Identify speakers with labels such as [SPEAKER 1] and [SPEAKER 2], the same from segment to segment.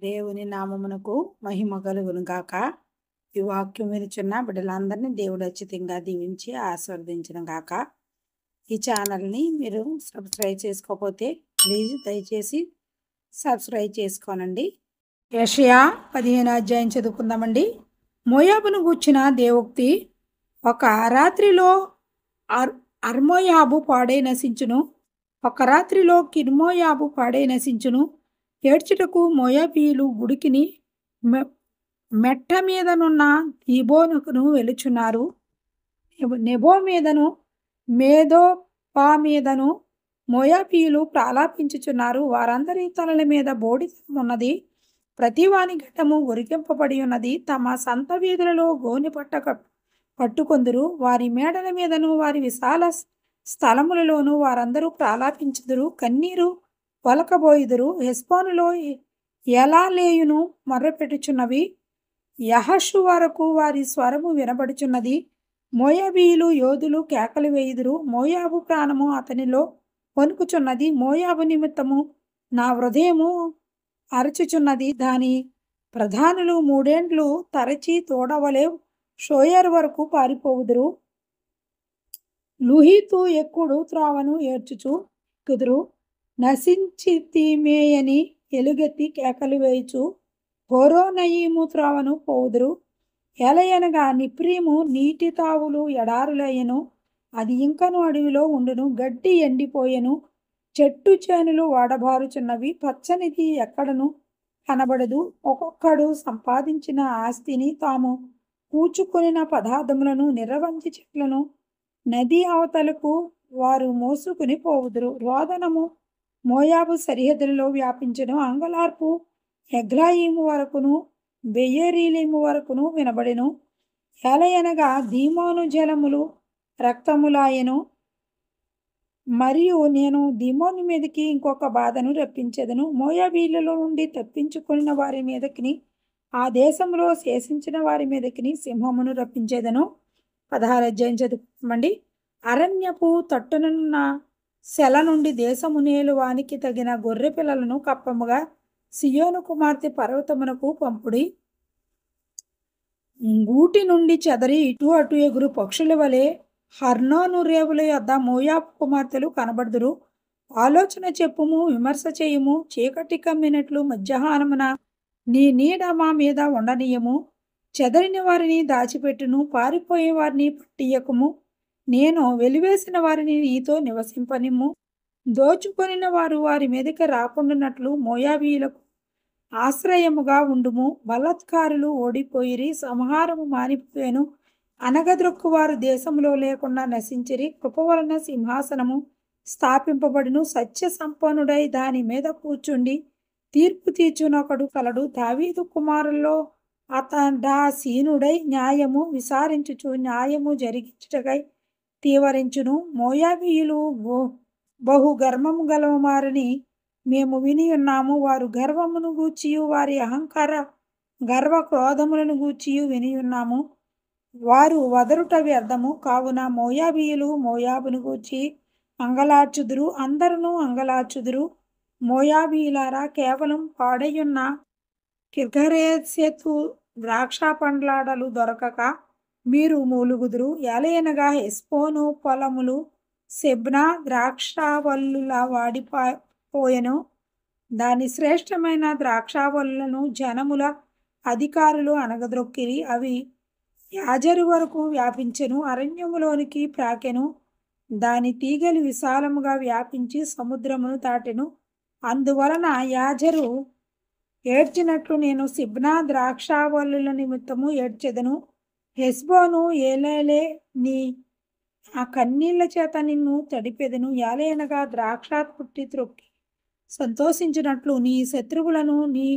[SPEAKER 1] దేవుని నామమునకు మహిమ కలుగును గాక. ఈ వాక్యం వినుచున్న బిడ్డలందరినీ దేవుడు ఉచితంగా దీవించి ఆశీర్వదించును గాక. ఈ ఛానల్ని మీరు సబ్స్క్రైబ్ చేసుకోకపోతే ప్లీజ్ దయచేసి సబ్స్క్రైబ్ చేసుకోనండి. యెషయా 15 అధ్యాయం చదువుకుందామండి. మోయాబును గూర్చిన దేవోక్తి. ఒక రాత్రిలో అర్మోయాబు పాడై నశించును, ఒక రాత్రిలో కిర్మోయాబు పాడై నశించును. ఏడ్చుటకు మోయాబీయులు గుడికిని మెట్ట మీదనున్న దీబోనుకును వెలుచున్నారు. నెబో మీదను మేదోపా మీదను మోయాబీయులు ప్రాలాపించుచున్నారు. వారందరి తలల మీద బోడితమున్నది, ప్రతివాని ఘట్టము ఒరిగింపబడి ఉన్నది. తమ సంత వీధులలో గోనె పట్ట పట్టుకొందురు. వారి మేడల మీదను వారి విశాల స్థలములలోనూ వారందరూ ప్రాలాపించుదురు, కన్నీరు ఒలకబోయుదురు. హెస్బోనులో ఎలాలేయును మొర్రపెట్టుచున్నవి, యహషు వరకు వారి స్వరము వినబడుచున్నది. మోయాబీయులు యోధులు కేకలు వేయుదురు. మోయాబు ప్రాణము అతనిలో వణుకుచున్నది. మోయాబు నిమిత్తము నా హృదయము అరచుచున్నది. దాని ప్రధానులు 3 ఏండ్లు తరచి తోడవలే షోయర్ వరకు పారిపోవుదురు. లుహీతు ఎక్కుడు త్రోవను ఏడ్చుచు కుదురు. నశించితిమేయని ఎలుగెత్తి కేకలు వేయుచు హోరోనయీము త్రోవను పోవుదురు. ఎలయనగా నిప్రీము నీటి తావులు ఎడారులయ్యను, అది ఇంకను అడవిలో ఉండును. గడ్డి ఎండిపోయెను, చెట్టు చేనులు వాడబారుచున్నవి, పచ్చనిది ఎక్కడను కనబడదు. ఒక్కొక్కడు సంపాదించిన ఆస్తిని, తాము కూచుకొనిన పదార్థములను, నిరవంచి చెట్లను నది అవతలకు వారు మోసుకుని పోవుదురు. రోదనము మోయాబు సరిహద్దులలో వ్యాపించెను. అంగలార్పు ఎగ్లాయిము వరకును బెయేరీలిము వరకును వినబడెను. ఎలయనగా దీమోను జలములు రక్తములాయెను. మరియు నేను దీమోను మీదకి ఇంకొక బాధను రప్పించెదను. మోయాబీలలో నుండి తప్పించుకొనిన వారి మీదకిని, ఆ దేశంలో శేషించిన వారి మీదకిని సింహమును రప్పించేదను. 16 అధ్యాయం చదువుకోమండి. అరణ్యపు తట్టునున్న సెల నుండి దేశము నేలు వానికి తగిన గొర్రె పిల్లలను కప్పముగా సియోను కుమార్తె పర్వతమునకు పంపుడి. గూటి నుండి చెదరి ఇటు అటు ఎగురు పక్షుల వలె హర్నోను రేవుల యొద్ద మోయాబు కుమార్తెలు కనబడుదురు. ఆలోచన చెప్పుము, విమర్శ చేయుము. చీకటి కమ్మినట్లు మధ్యాహ్నమున నీ నీడ మా మీద ఉండనీయము. చెదరిన వారిని దాచిపెట్టును, పారిపోయే వారిని పట్టియకుము. నేను వెలివేసిన వారిని నీతో నివసింపనిమ్ము. దోచుకొనిన వారు వారి మీదకి రాకుండానట్లు మోయాబీయులకు ఆశ్రయముగా ఉండుము. బలాత్కారులు ఓడిపోయిరి, సంహారము మానిపోయాను. అనగద్రొక్కువారు దేశంలో లేకుండా నశించిరి. కృప వలన సింహాసనము స్థాపింపబడును. సత్య సంపన్నుడై దాని మీద కూర్చుండి తీర్పు తీర్చునొకడు కలడు. దావీదు కుమారుల్లో అతడాసీనుడై న్యాయము విచారించుచు న్యాయము జరిగించుటకై తీవరించును. మోయాబీయులు బహు గర్వము గలవారని మేము విని ఉన్నాము. వారు గర్వమును గూర్చియు వారి అహంకార గర్వ క్రోధములను గూర్చియు విని ఉన్నాము. వారు వదరుట వ్యర్థము. కావున మోయాబీయులు మోయాబును గూర్చి అంగలార్చుదురు, అందరును అంగలార్చుదురు. మోయాబీయులారా, కేవలం పాడయున్న కిర్గరేసెతు ద్రాక్ష పండ్లాడలు దొరకక మీరు మూలుగుదురు. ఎలయనగా హెస్బోను పొలములు సెబ్నా ద్రాక్షావల్లులా వాడిపోయెను. దాని శ్రేష్టమైన ద్రాక్షావల్లులను జనముల అధికారులు అనగద్రొక్కిరి. అవి యాజరు వరకు వ్యాపించెను, అరణ్యములోనికి ప్రాకెను. దాని తీగలు విశాలముగా వ్యాపించి సముద్రమును దాటెను. అందువలన యాజరు ఏడ్చినట్లు నేను సిబ్నా ద్రాక్షావల్లుల నిమిత్తము ఏడ్చెదను. హెస్బోను ఏలేలే, నీ ఆ కన్నీళ్ల చేత నిన్ను తడిపెదను. ఏలయనగా ద్రాక్ష పుట్టి త్రొక్కి సంతోషించినట్లు నీ శత్రువులను నీ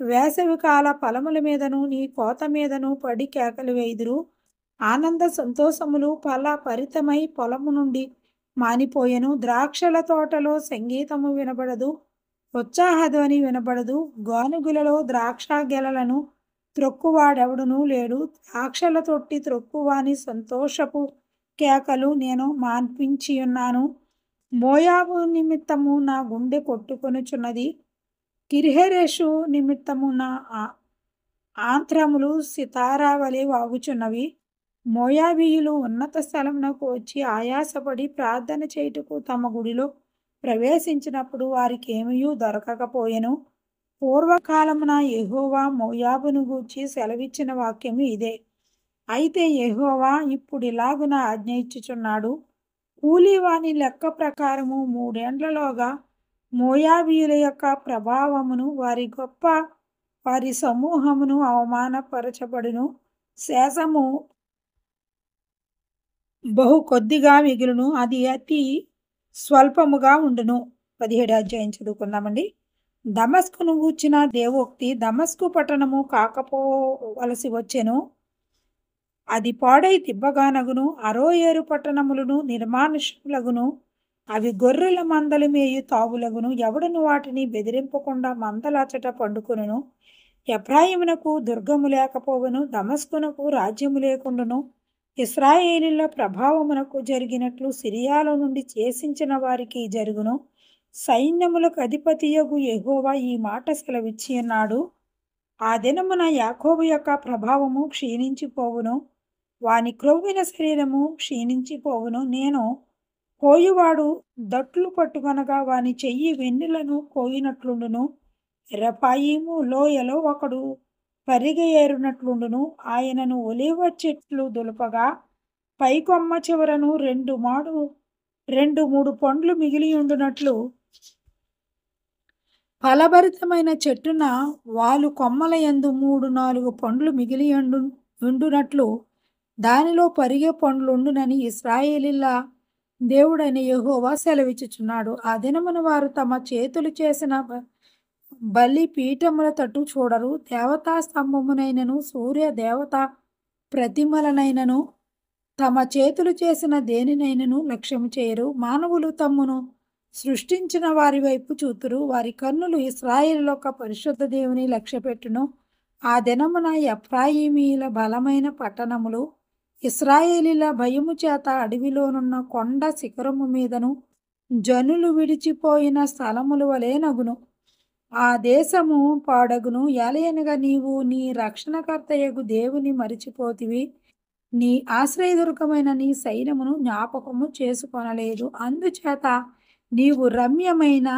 [SPEAKER 1] వేసవికాల ఫలముల మీదను నీ కోత మీదను పడి కేకలు వేయుదురు. ఆనంద సంతోషములు ఫలపరితమై పొలము నుండి మానిపోయెను. ద్రాక్షల తోటలో సంగీతము వినబడదు, ఉత్సాహధ్వని వినబడదు. గానుగులలో ద్రాక్ష గెలలను త్రొక్కువాడెవడునూ లేడు. ద్రాక్షల తొట్టి త్రొక్కువాని సంతోషపు కేకలు నేను మాన్పించియున్నాను. మోయాబు నిమిత్తము నా గుండె కొట్టుకొనుచున్నది. కిర్హెరెషు నిమిత్తమున ఆంత్రములు సితారావలె వాగుచున్నవి. మోయాబీయులు ఉన్నత స్థలమునకు వచ్చి ఆయాసపడి ప్రార్థన చేయుటకు తమ గుడిలో ప్రవేశించినప్పుడు వారికేమీ దొరకకపోయెను. పూర్వకాలమున యెహోవా మోయాబును గూర్చి సెలవిచ్చిన వాక్యము ఇదే. అయితే యెహోవా ఇప్పుడిలాగున ఆజ్ఞ ఇచ్చుచున్నాడు. కూలివాని లెక్క ప్రకారము 3 ఏండ్లలోగా మోయాబీయుల యొక్క ప్రభావమును వారి సమూహమును అవమానపరచబడును. శేషము బహు కొద్దిగా మిగులును, అది అతి స్వల్పముగా ఉండును. 17వ అధ్యాయం చదువుకుందామండి. దమస్కును గూర్చిన దేవోక్తి. దమస్కు పట్టణము కాకపోవలసి వచ్చెను, అది పాడై దిబ్బగానగును. అరోయేరు పట్టణములను నిర్మానుష్యములగును, అవి గొర్రెల మందలు మేయు తావులగును. ఎవడును వాటిని బెదిరింపకుండా మందలచట పండుకొనును. ఎఫ్రాయిమునకు దుర్గము లేకపోవెను, దమస్కునకు రాజ్యము లేకుండును. ఇశ్రాయేలీయుల ప్రభావమునకు జరిగినట్లు సిరియాలో నుండి చేసించిన వారికి జరుగును. సైన్యములకు అధిపతియగు యెహోవా ఈ మాట సెలవిచ్చి ఉన్నాడు. ఆ దినమున యాకోబు యొక్క ప్రభావము క్షీణించిపోవును, వాని క్రొవ్విన శరీరము క్షీణించిపోవును. నేను కోయువాడు దట్లు పట్టుకొనగా వాని చెయ్యి వెన్నులను కోయినట్లుండును. రెఫాయీము లోయలో ఒకడు పరిగె ఏరునట్లుండును. ఆయనను ఒలీవ చెట్లు దులుపగా పైకొమ్మ చివరను 2-3 పండ్లు మిగిలియుండునట్లు, ఫలభరితమైన చెట్టున వాలు కొమ్మల యందు 3-4 పండ్లు మిగిలియుండునట్లు దానిలో పరిగె పండ్లుండునని ఇశ్రాయేలీయుల దేవుడైన యెహోవా సెలవిచ్చుచున్నాడు. ఆ దినమున వారు తమ చేతులు చేసిన బలిపీఠముల తట్టు చూడరు. దేవతా స్తంభమునైనను సూర్య దేవతా ప్రతిమలనైనను తమ చేతులు చేసిన దేనినైనను లక్ష్యము చేయరు. మానవులు తమ్మును సృష్టించిన వారి వైపు చూతురు, వారి కన్నులు ఇశ్రాయేలు యొక్క పరిశుద్ధ దేవుని లక్ష్యపెట్టును. ఆ దినమున ఎఫ్రాయిమీయుల బలమైన పట్టణములు ఇశ్రాయేలీయుల భయము చేత అడవిలోనున్న కొండ శిఖరము మీదను జనులు విడిచిపోయిన స్థలముల వలె నగును. ఆ దేశము పాడగును. ఏలయనగా నీవు నీ రక్షణకర్తయగు దేవుని మరిచిపోతివి, నీ ఆశ్రయదుర్గమైన నీ సైన్యమును జ్ఞాపకము చేసుకొనలేదు. అందుచేత నీవు రమ్యమైన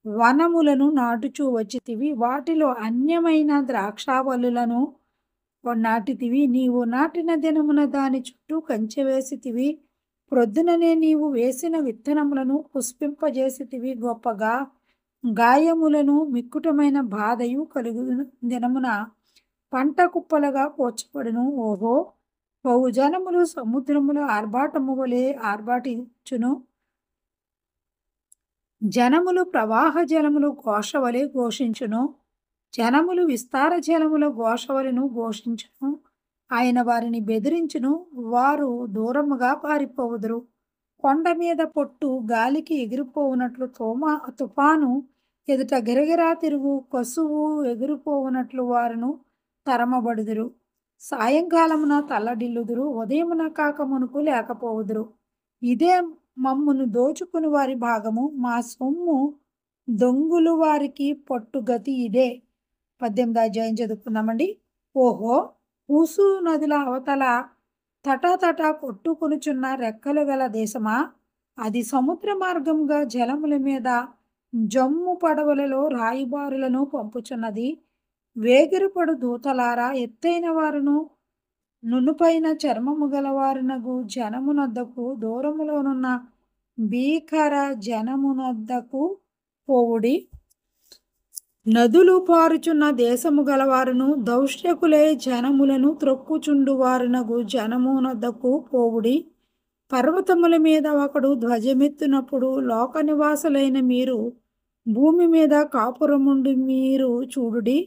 [SPEAKER 1] వనములను నాటుచూ వచ్చితివి, వాటిలో అన్యమైన ద్రాక్షావల్లులను నాటితివి. నీవు నాటిన దినమున దాని చుట్టూ కంచె వేసితివి. ప్రొద్దుననే నీవు వేసిన విత్తనములను పుష్పింపజేసితివి. గొప్పగా గాయములను మిక్కుటమైన బాధయు కలుగు దినమున పంట కుప్పలుగా పోర్చబడును. ఓహో, బహుజనములు సముద్రముల ఆర్భాటము వలె ఆర్భాటించును. జనములు ప్రవాహ జలములు ఘోష వలె ఘోషించును. జనములు విస్తార జలముల ఘోష వలెను ఘోషించును. ఆయన వారిని బెదిరించును, వారు దూరముగా పారిపోవుదురు. కొండ మీద పొట్టు గాలికి ఎగిరిపోవునట్లు, తుఫాను ఎదుట గిరగిరా తిరుగు కసువు ఎగిరిపోవునట్లు వారును తరమబడుదురు. సాయంకాలమున తల్లడిల్లుదురు, ఉదయమున కాక మునుపు లేకపోవుదురు. ఇదే మమ్మును దోచుకుని వారి భాగము, మా సొమ్ము దొంగులు వారికి పట్టుగతి ఇదే. 18వ అధ్యాయం చదువుకుందామండి. ఓహో, ఊసు నదుల అవతల తటతట కొట్టుకొనుచున్న రెక్కలు గల దేశమా, అది సముద్ర మార్గంగా జలముల మీద జమ్ము పడవలలో రాయిబారులను పంపుచున్నది. వేగిరపడు దూతలారా, ఎత్తైన వారును నునుపైన చర్మము గలవారునగు జనమునొద్దకు, దూరములోనున్న భీకర జనమునొద్దకు పోవుడి. నదులు పారుచున్న దేశము గలవారును దౌష్ట్యకులే జనములను త్రొక్కుచుండువారునగు జనమునొద్దకు పోవుడి. పర్వతముల మీద ఒకడు ధ్వజమెత్తునప్పుడు లోక నివాసులైన మీరు భూమి మీద కాపురముండి మీరు చూడుడి.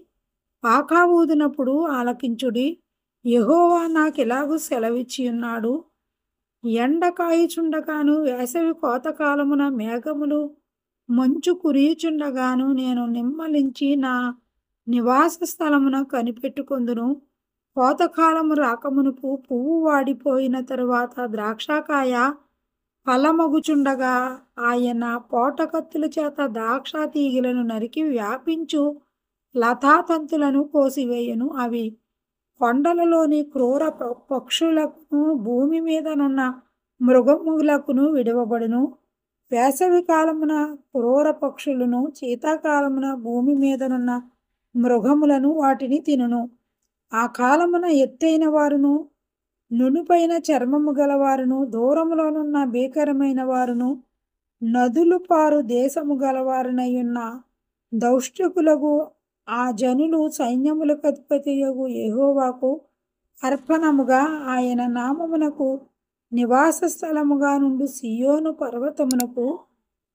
[SPEAKER 1] పాకా ఊదినప్పుడు ఆలకించుడి. యెహోవా నాకిలాగు సెలవిచ్చి ఉన్నాడు. ఎండ కాయుచుండగాను వేసవి కోతకాలమున మేఘములు మంచు కురియుచుండగాను నేను నిమ్మలించి నా నివాస స్థలమున కనిపెట్టుకొందును. కోతకాలము రాకమునుపు పువ్వు వాడిపోయిన తరువాత ద్రాక్షకాయ ఫలమగుచుండగా ఆయన పోటకత్తుల చేత ద్రాక్ష తీగలను నరికి వ్యాపించు లతాతంతులను కోసివేయును. అవి కొండలలోని క్రూర పక్షులకును భూమి మీదనున్న మృగములకును విడవబడును. వేసవి కాలమున క్రూర పక్షులను, శీతాకాలమున భూమి మీదనున్న మృగములను వాటిని తినును. ఆ కాలమున ఎత్తైన వారును, నునుపైన చర్మము గలవారును, దూరములోనున్న భీకరమైన వారును, నదులు పారు దేశము గలవారునయున్న దౌష్ట్యకులకు ఆ జనులు సైన్యములకు అధిపతియగు యెహోవాకు అర్పణముగా ఆయన నామమునకు నివాస స్థలముగా నుండి సియోను పర్వతమునకు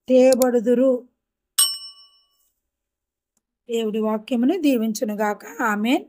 [SPEAKER 1] తేబడుదురు. దేవుడి వాక్యమును దీవించునుగాక. ఆమేన్.